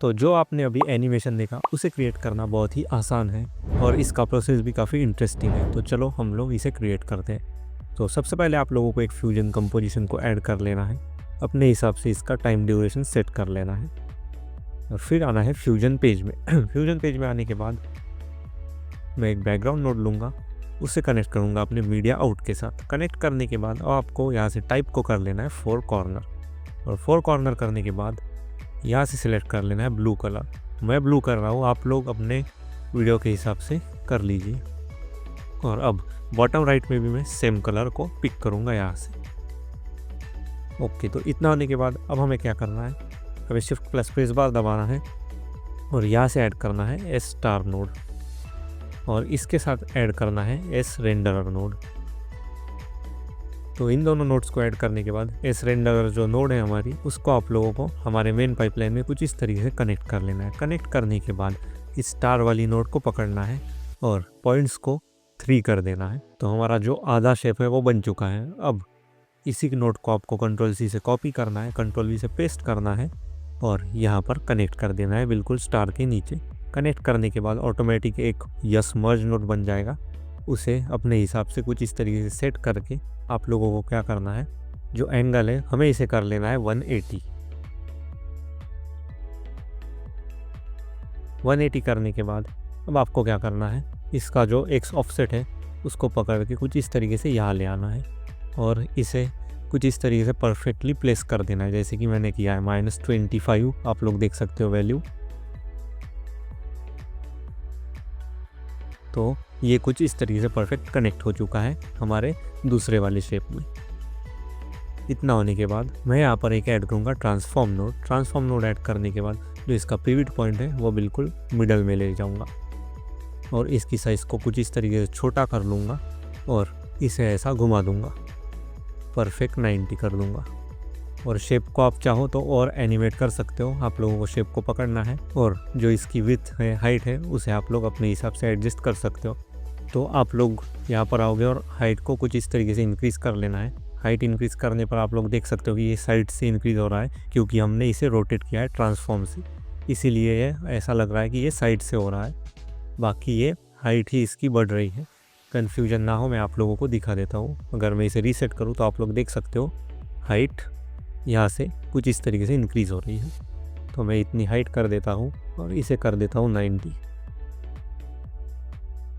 तो जो आपने अभी एनिमेशन देखा उसे क्रिएट करना बहुत ही आसान है और इसका प्रोसेस भी काफ़ी इंटरेस्टिंग है। तो चलो हम लोग इसे क्रिएट करते हैं। तो सबसे पहले आप लोगों को एक फ्यूजन कंपोजिशन को ऐड कर लेना है, अपने हिसाब से इसका टाइम ड्यूरेशन सेट कर लेना है और फिर आना है फ्यूजन पेज में। फ्यूजन पेज में आने के बाद मैं एक बैकग्राउंड नोड लूँगा, उससे कनेक्ट करूँगा अपने मीडिया आउट के साथ। कनेक्ट करने के बाद आपको यहाँ से टाइप को कर लेना है 4 कॉर्नर और 4 कॉर्नर करने के बाद यहाँ से सिलेक्ट कर लेना है ब्लू कलर। मैं ब्लू कर रहा हूँ, आप लोग अपने वीडियो के हिसाब से कर लीजिए। और अब बॉटम राइट में भी मैं सेम कलर को पिक करूँगा यहाँ से। ओके, तो इतना होने के बाद अब हमें क्या करना है, हमें शिफ्ट प्लस स्पेस बार दबाना है और यहाँ से ऐड करना है एस स्टार नोड और इसके साथ ऐड करना है एस रेंडरर नोड। तो इन दोनों नोड्स को ऐड करने के बाद एस रेंडरर जो नोड है हमारी, उसको आप लोगों को हमारे मेन पाइपलाइन में कुछ इस तरीके से कनेक्ट कर लेना है। कनेक्ट करने के बाद इस स्टार वाली नोड को पकड़ना है और पॉइंट्स को 3 कर देना है। तो हमारा जो आधा शेप है वो बन चुका है। अब इसी नोड को आपको कंट्रोल सी से कॉपी करना है, कंट्रोल वी से पेस्ट करना है और यहाँ पर कनेक्ट कर देना है बिल्कुल स्टार के नीचे। कनेक्ट करने के बाद ऑटोमेटिक एक यस मर्ज नोड बन जाएगा। उसे अपने हिसाब से कुछ इस तरीके से सेट करके आप लोगों को क्या करना है, जो एंगल है हमें इसे कर लेना है 180। 180 करने के बाद अब आपको क्या करना है, इसका जो एक्स ऑफसेट है उसको पकड़ के कुछ इस तरीके से यहाँ ले आना है और इसे कुछ इस तरीके से परफेक्टली प्लेस कर देना है, जैसे कि मैंने किया है। -25 आप लोग देख सकते हो वैल्यू। तो ये कुछ इस तरीके से परफेक्ट कनेक्ट हो चुका है हमारे दूसरे वाले शेप में। इतना होने के बाद मैं यहाँ पर एक ऐड करूँगा transform node. Transform node add करने के बाद जो इसका पिवट पॉइंट है वो बिल्कुल मिडल में ले जाऊँगा और इसकी साइज़ को कुछ इस तरीके से छोटा कर लूँगा और इसे ऐसा घुमा दूँगा, परफेक्ट 90 कर दूँगा। और शेप को आप चाहो तो और एनिमेट कर सकते हो, आप लोगों को शेप को पकड़ना है और जो इसकी विड्थ है, हाइट है, उसे आप लोग अपने हिसाब से एडजस्ट कर सकते हो। तो आप लोग यहाँ पर आओगे और हाइट को कुछ इस तरीके से इंक्रीज़ कर लेना है। हाइट इंक्रीज़ करने पर आप लोग देख सकते हो कि ये साइड से इंक्रीज़ हो रहा है, क्योंकि हमने इसे रोटेट किया है ट्रांसफॉर्म से, इसीलिए ये ऐसा लग रहा है कि ये साइड से हो रहा है। बाकी ये हाइट ही इसकी बढ़ रही है। कन्फ्यूजन ना हो, मैं आप लोगों को दिखा देता हूँ। अगर मैं इसे रीसेट करूँ तो आप लोग देख सकते हो हाइट यहाँ से कुछ इस तरीके से इंक्रीज़ हो रही है। तो मैं इतनी हाइट कर देता हूँ और इसे कर देता हूँ 90।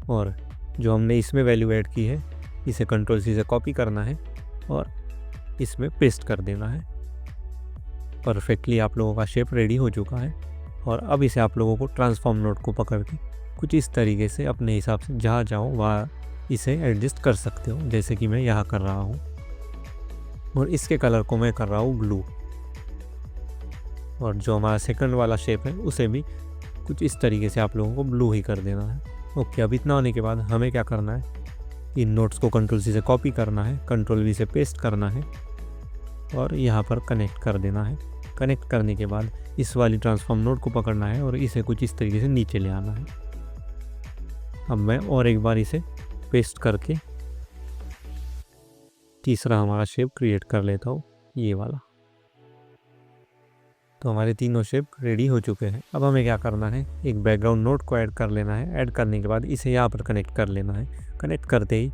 और जो हमने इसमें वैल्यू ऐड की है इसे कंट्रोल सी से कॉपी करना है और इसमें पेस्ट कर देना है। परफेक्टली आप लोगों का शेप रेडी हो चुका है। और अब इसे आप लोगों को ट्रांसफॉर्म नोड को पकड़ के कुछ इस तरीके से अपने हिसाब से जहाँ चाहो वहाँ इसे एडजस्ट कर सकते हो, जैसे कि मैं यहाँ कर रहा हूँ। और इसके कलर को मैं कर रहा हूँ ब्लू और जो हमारा सेकंड वाला शेप है उसे भी कुछ इस तरीके से आप लोगों को ब्लू ही कर देना है। ओके, अब इतना होने के बाद हमें क्या करना है, इन नोट्स को कंट्रोल सी से कॉपी करना है, कंट्रोल वी से पेस्ट करना है और यहाँ पर कनेक्ट कर देना है। कनेक्ट करने के बाद इस वाली ट्रांसफॉर्म नोड को पकड़ना है और इसे कुछ इस तरीके से नीचे ले आना है। अब मैं और एक बार इसे पेस्ट करके तीसरा हमारा शेप क्रिएट कर लेता हूँ, ये वाला। तो हमारे तीनों शेप रेडी हो चुके हैं। अब हमें क्या करना है, एक बैकग्राउंड नोड को ऐड कर लेना है। ऐड करने के बाद इसे यहाँ पर कनेक्ट कर लेना है। कनेक्ट करते ही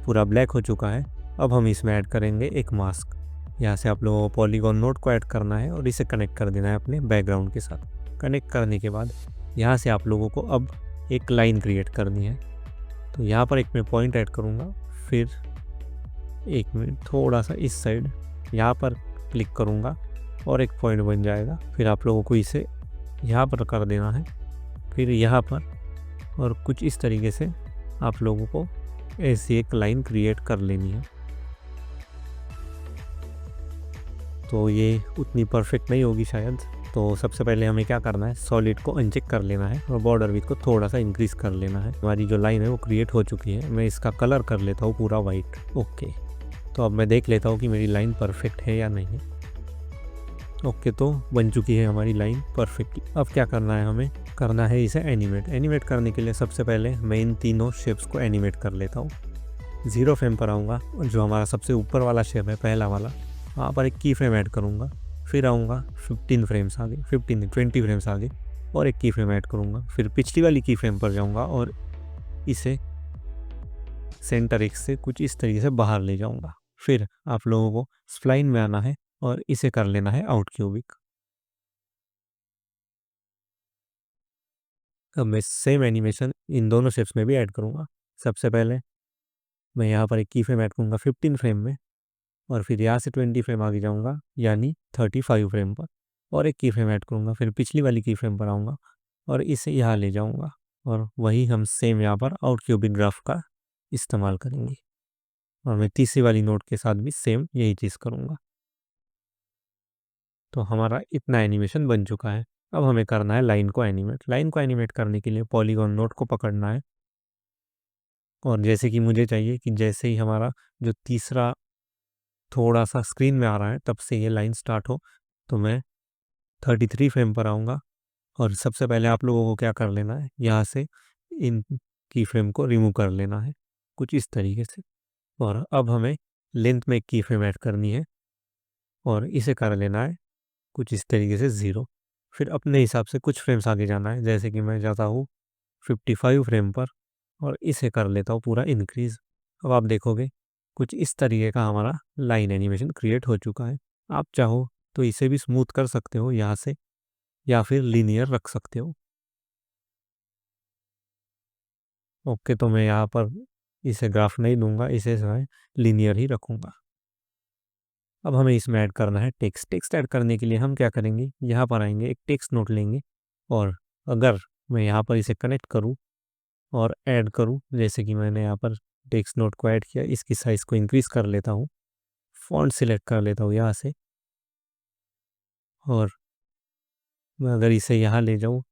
पूरा ब्लैक हो चुका है। अब हम इसमें ऐड करेंगे एक मास्क। यहाँ से आप लोगों को पॉलीगॉन नोड को ऐड करना है और इसे कनेक्ट कर देना है अपने बैकग्राउंड के साथ। कनेक्ट करने के बाद यहाँ से आप लोगों को अब एक लाइन क्रिएट करनी है। तो यहाँ पर एक मैं पॉइंट ऐड करूँगा, फिर एक मिनट थोड़ा सा इस साइड यहाँ पर क्लिक करूँगा और एक पॉइंट बन जाएगा। फिर आप लोगों को इसे यहाँ पर कर देना है, फिर यहाँ पर, और कुछ इस तरीके से आप लोगों को ऐसी एक लाइन क्रिएट कर लेनी है। तो ये उतनी परफेक्ट नहीं होगी शायद, तो सबसे पहले हमें क्या करना है, सॉलिड को अनचेक कर लेना है और बॉर्डर विड्थ को थोड़ा सा इंक्रीज़ कर लेना है। हमारी जो लाइन है वो क्रिएट हो चुकी है। मैं इसका कलर कर लेता हूँ पूरा वाइट। ओके, तो अब मैं देख लेता हूँ कि मेरी लाइन परफेक्ट है या नहीं। ओके, तो बन चुकी है हमारी लाइन परफेक्टली। अब क्या करना है, हमें करना है इसे एनिमेट। एनिमेट करने के लिए सबसे पहले मैं इन तीनों शेप्स को एनिमेट कर लेता हूँ। 0 फ्रेम पर आऊँगा और जो हमारा सबसे ऊपर वाला शेप है, पहला वाला, वहाँ पर एक की फ्रेम ऐड करूँगा। फिर आऊँगा 15 फ्रेम्स आगे, 15 नहीं 20 फ्रेम्स आगे और एक की फ्रेम ऐड करूँगा। फिर पिछली वाली की फ्रेम पर जाऊँगा और इसे सेंटर एक्स से कुछ इस तरीके से बाहर ले जाऊँगा। फिर आप लोगों को स्प्लाइन में आना है और इसे कर लेना है आउट क्यूबिक। अब मैं सेम एनिमेशन इन दोनों शेप्स में भी ऐड करूँगा। सबसे पहले मैं यहाँ पर एक की फ्रेम ऐड करूँगा 15 फ्रेम में और फिर यहाँ से 20 फ्रेम आगे जाऊँगा यानी 35 फ्रेम पर और एक की फ्रेम ऐड करूँगा। फिर पिछली वाली की फ्रेम पर आऊँगा और इसे यहाँ ले जाऊँगा और वही हम सेम यहाँ पर आउट क्यूबिक ग्राफ का इस्तेमाल करेंगे और मैं तीसरी वाली नोट के साथ भी सेम यही चीज़ करूँगा। तो हमारा इतना एनिमेशन बन चुका है। अब हमें करना है लाइन को एनिमेट। लाइन को एनिमेट करने के लिए पॉलीगॉन नोट को पकड़ना है और जैसे कि मुझे चाहिए कि जैसे ही हमारा जो तीसरा थोड़ा सा स्क्रीन में आ रहा है तब से ये लाइन स्टार्ट हो, तो मैं 33 फ्रेम पर आऊँगा और सबसे पहले आप लोगों को क्या कर लेना है, यहाँ से इन की फ्रेम को रिमूव कर लेना है कुछ इस तरीके से। और अब हमें लेंथ में एक की फ्रेम ऐड करनी है और इसे कर लेना है कुछ इस तरीके से 0। फिर अपने हिसाब से कुछ फ्रेम्स आगे जाना है, जैसे कि मैं जाता हूँ 55 फ्रेम पर और इसे कर लेता हूँ पूरा इंक्रीज। अब आप देखोगे कुछ इस तरीके का हमारा लाइन एनिमेशन क्रिएट हो चुका है। आप चाहो तो इसे भी स्मूथ कर सकते हो यहाँ से या फिर लीनियर रख सकते हो। ओके, तो मैं यहाँ पर इसे ग्राफ नहीं दूंगा, इसे मैं लीनियर ही रखूँगा। अब हमें इसमें ऐड करना है टेक्स्ट। टेक्स्ट ऐड करने के लिए हम क्या करेंगे, यहाँ पर आएंगे, एक टेक्स्ट नोट लेंगे और अगर मैं यहाँ पर इसे कनेक्ट करूँ और ऐड करूँ, जैसे कि मैंने यहाँ पर टेक्स्ट नोट को ऐड किया, इसकी साइज़ को इंक्रीज़ कर लेता हूँ, फॉन्ट सिलेक्ट कर लेता हूँ यहाँ से और मैं अगर इसे यहाँ ले जाऊँ,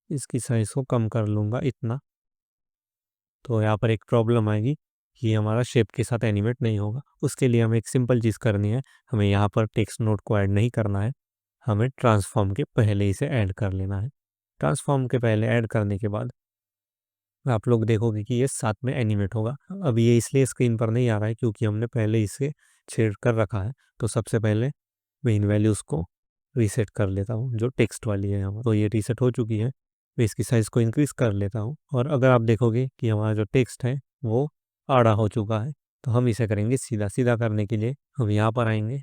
इसकी साइज़ को कम कर लूँगा इतना, तो यहाँ पर एक प्रॉब्लम आएगी कि हमारा शेप के साथ एनिमेट नहीं होगा। उसके लिए हमें एक सिंपल चीज़ करनी है, हमें यहाँ पर टेक्स्ट नोट को ऐड नहीं करना है, हमें ट्रांसफॉर्म के पहले इसे ऐड कर लेना है। ट्रांसफॉर्म के पहले ऐड करने के बाद आप लोग देखोगे कि ये साथ में एनिमेट होगा। अब ये इसलिए स्क्रीन पर नहीं आ रहा है क्योंकि हमने पहले इसे छेड़ कर रखा है। तो सबसे पहले मैं इन वैल्यूज़ को रीसेट कर लेता हूँ, जो टेक्स्ट वाली है यहाँ, तो ये रीसेट हो चुकी है। मैं इसकी साइज़ को इंक्रीज़ कर लेता हूँ और अगर आप देखोगे कि हमारा जो टेक्स्ट है वो आड़ा हो चुका है, तो हम इसे करेंगे सीधा। सीधा करने के लिए हम यहाँ पर आएंगे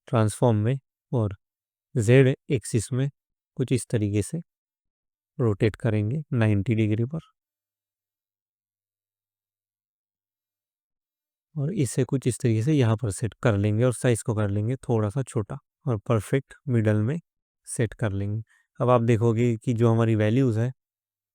ट्रांसफॉर्म में और जेड एक्सिस में कुछ इस तरीके से रोटेट करेंगे 90 डिग्री पर और इसे कुछ इस तरीके से यहाँ पर सेट कर लेंगे और साइज़ को कर लेंगे थोड़ा सा छोटा और परफेक्ट मिडल में सेट कर लेंगे। अब आप देखोगे कि जो हमारी वैल्यूज़ है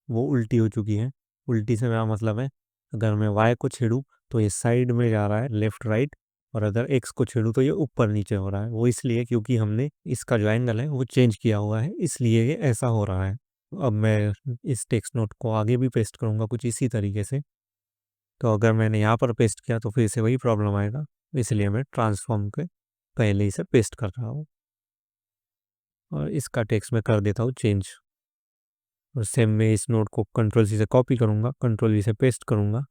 वो उल्टी हो चुकी हैं। उल्टी से मेरा मतलब है, अगर मैं वाई को छेड़ूँ तो ये साइड में जा रहा है, लेफ़्ट राइट, और अगर एक्स को छेड़ूँ तो ये ऊपर नीचे हो रहा है। वो इसलिए क्योंकि हमने इसका जो एंगल है वो चेंज किया हुआ है, इसलिए ये ऐसा हो रहा है। अब मैं इस टेक्स्ट नोट को आगे भी पेस्ट करूँगा कुछ इसी तरीके से, तो अगर मैंने यहाँ पर पेस्ट किया तो फिर से वही प्रॉब्लम आएगा, इसलिए मैं ट्रांसफॉर्म के पहले इसे पेस्ट कर रहा हूँ और इसका टेक्स्ट में कर देता हूँ चेंज। और सेम मैं इस नोट को कंट्रोल सी से कॉपी करूँगा, कंट्रोल वी से पेस्ट करूँगा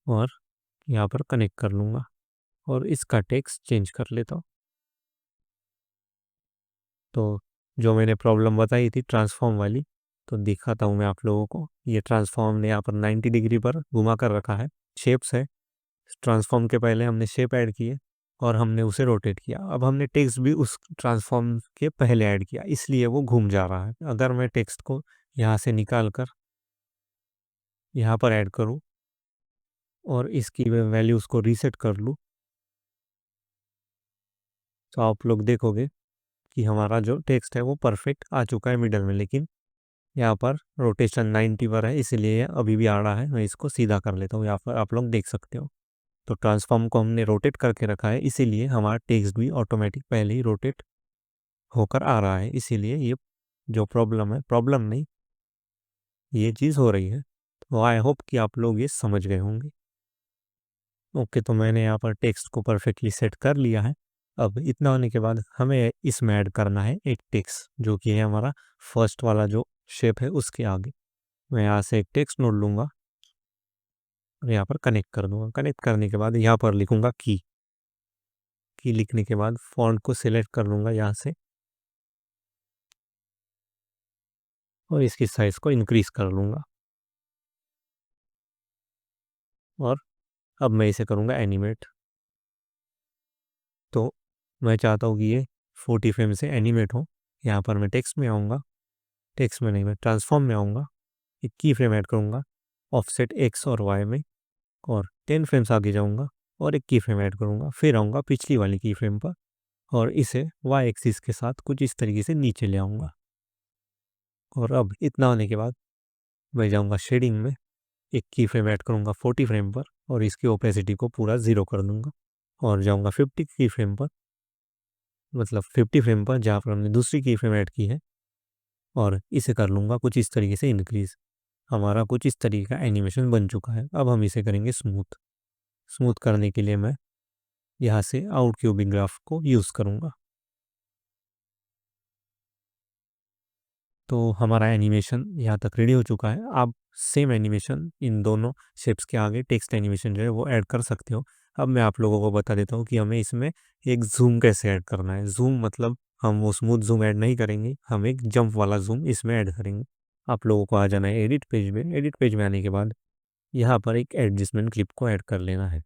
और यहाँ पर कनेक्ट कर लूँगा और इसका टेक्स्ट चेंज कर लेता हूँ। तो जो मैंने प्रॉब्लम बताई थी ट्रांसफॉर्म वाली, तो दिखाता हूँ मैं आप लोगों को। ये ट्रांसफॉर्म ने यहाँ पर 90 डिग्री पर घुमा कर रखा है, शेप्स है। ट्रांसफॉर्म के पहले हमने शेप ऐड किए और हमने उसे रोटेट किया। अब हमने टेक्स्ट भी उस ट्रांसफॉर्म के पहले ऐड किया, इसलिए वो घूम जा रहा है। अगर मैं टेक्स्ट को यहाँ से निकाल कर यहाँ पर ऐड करूँ और इसकी वैल्यूज़ को रीसेट कर लूँ, तो आप लोग देखोगे कि हमारा जो टेक्स्ट है वो परफेक्ट आ चुका है मिडल में। लेकिन यहाँ पर रोटेशन 90 पर है, इसलिए अभी भी आ रहा है। मैं इसको सीधा कर लेता हूँ, यहाँ पर आप लोग देख सकते हो। तो ट्रांसफॉर्म को हमने रोटेट करके रखा है, इसीलिए हमारा टेक्स्ट भी ऑटोमेटिक पहले ही रोटेट होकर आ रहा है। इसीलिए ये जो प्रॉब्लम है, प्रॉब्लम नहीं, ये चीज़ हो रही है। तो आई होप कि आप लोग ये समझ गए होंगे। ओके, तो मैंने यहाँ पर टेक्स्ट को परफेक्टली सेट कर लिया है। अब इतना होने के बाद हमें इसमें ऐड करना है एक टेक्स्ट, जो कि है हमारा फर्स्ट वाला जो शेप है उसके आगे। मैं यहाँ से एक टेक्स्ट नोट लूँगा और यहाँ पर कनेक्ट कर दूँगा। कनेक्ट करने के बाद यहाँ पर लिखूँगा की। की लिखने के बाद फॉन्ट को सिलेक्ट कर लूँगा यहाँ से और इसकी साइज़ को इंक्रीज़ कर लूँगा और अब मैं इसे करूँगा एनिमेट। तो मैं चाहता हूँ कि ये 40 फ्रेम से एनिमेट हो। यहाँ पर मैं टेक्स्ट में आऊँगा, टेक्स्ट में नहीं, मैं ट्रांसफॉर्म में आऊँगा, एक की फ्रेम ऐड करूँगा ऑफसेट एक्स और वाई में और 10 फ्रेम्स आगे जाऊँगा और एक की फ्रेम ऐड करूँगा। फिर आऊँगा पिछली वाली की फ्रेम पर और इसे वाई एक्सिस के साथ कुछ इस तरीके से नीचे ले आऊँगा। और अब इतना होने के बाद मैं जाऊँगा शेडिंग में, एक की फ्रेम ऐड करूँगा 40 फ्रेम पर और इसकी ओपेसिटी को पूरा 0 कर दूँगा और जाऊँगा 50 की फ्रेम पर, मतलब 50 फ्रेम पर जहाँ पर हमने दूसरी की फ्रेम ऐड की है और इसे कर लूँगा कुछ इस तरीके से इंक्रीज़। हमारा कुछ इस तरीके का एनिमेशन बन चुका है। अब हम इसे करेंगे स्मूथ। स्मूथ करने के लिए मैं यहाँ से आउट क्यूबिक ग्राफ को यूज़ करूँगा। तो हमारा एनिमेशन यहाँ तक रेडी हो चुका है। आप सेम एनिमेशन इन दोनों शेप्स के आगे टेक्स्ट एनिमेशन जो है वो ऐड कर सकते हो। अब मैं आप लोगों को बता देता हूँ कि हमें इसमें एक जूम कैसे ऐड करना है। जूम मतलब हम वो स्मूथ जूम ऐड नहीं करेंगे, हम एक जंप वाला जूम इसमें ऐड करेंगे। आप लोगों को आ जाना है एडिट पेज में। एडिट पेज में आने के बाद यहाँ पर एक एडजस्टमेंट क्लिप को ऐड कर लेना है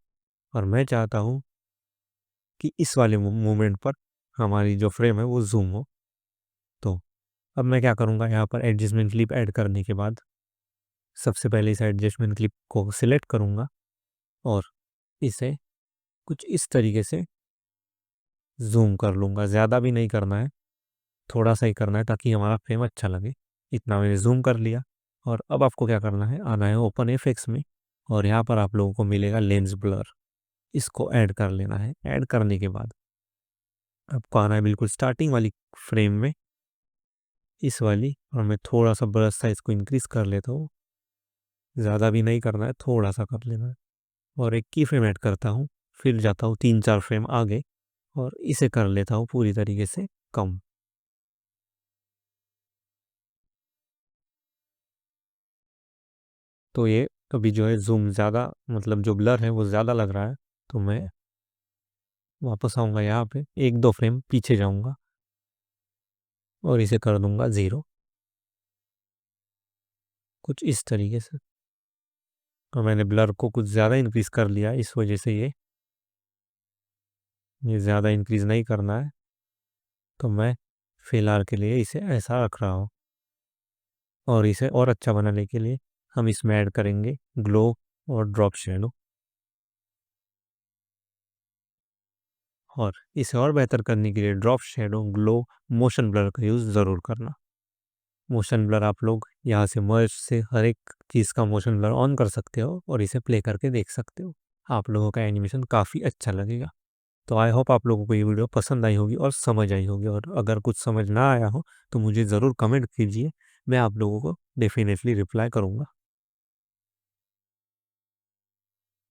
और मैं चाहता हूँ कि इस वाले मूवमेंट पर हमारी जो फ्रेम है वो जूम हो। तो अब मैं क्या करूँगा, यहाँ पर एडजस्टमेंट क्लिप ऐड करने के बाद सबसे पहले इस एडजस्टमेंट क्लिप को सिलेक्ट करूँगा और इसे कुछ इस तरीके से जूम कर लूँगा। ज़्यादा भी नहीं करना है, थोड़ा सा ही करना है ताकि हमारा फ्रेम अच्छा लगे। इतना मैंने जूम कर लिया और अब आपको क्या करना है, आना है ओपन एफएक्स में और यहाँ पर आप लोगों को मिलेगा लेंस ब्लर। इसको ऐड कर लेना है। ऐड करने के बाद आपको आना है बिल्कुल स्टार्टिंग वाली फ्रेम में, इस वाली, और मैं थोड़ा सा ब्रश साइज को इंक्रीज़ कर लेता हूँ। ज़्यादा भी नहीं करना है, थोड़ा सा कर लेना है और एक की फ्रेम ऐड करता हूँ। फिर जाता हूँ 3-4 फ्रेम आगे और इसे कर लेता हूँ पूरी तरीके से कम। तो ये अभी जो है जूम ज़्यादा, मतलब जो ब्लर है वो ज़्यादा लग रहा है, तो मैं वापस आऊँगा यहाँ पे 1-2 फ्रेम पीछे जाऊँगा और इसे कर दूँगा 0 कुछ इस तरीके से। और मैंने ब्लर को कुछ ज़्यादा इंक्रीज़ कर लिया, इस वजह से ये ज़्यादा इंक्रीज़ नहीं करना है, तो मैं फ़िलहाल के लिए इसे ऐसा रख रहा हूँ। और इसे और अच्छा बनाने के लिए हम इसमें ऐड करेंगे ग्लो और ड्रॉप शैडो। और इसे और बेहतर करने के लिए drop shadow, glow, motion blur का यूज़ ज़रूर करना। मोशन ब्लर आप लोग यहाँ से मर्ज से हर एक चीज़ का मोशन ब्लर ऑन कर सकते हो और इसे प्ले करके देख सकते हो। आप लोगों का एनिमेशन काफ़ी अच्छा लगेगा। तो आई होप आप लोगों को ये वीडियो पसंद आई होगी और समझ आई होगी, और अगर कुछ समझ ना आया हो तो मुझे ज़रूर कमेंट कीजिए, मैं आप लोगों को डेफिनेटली रिप्लाई करूँगा।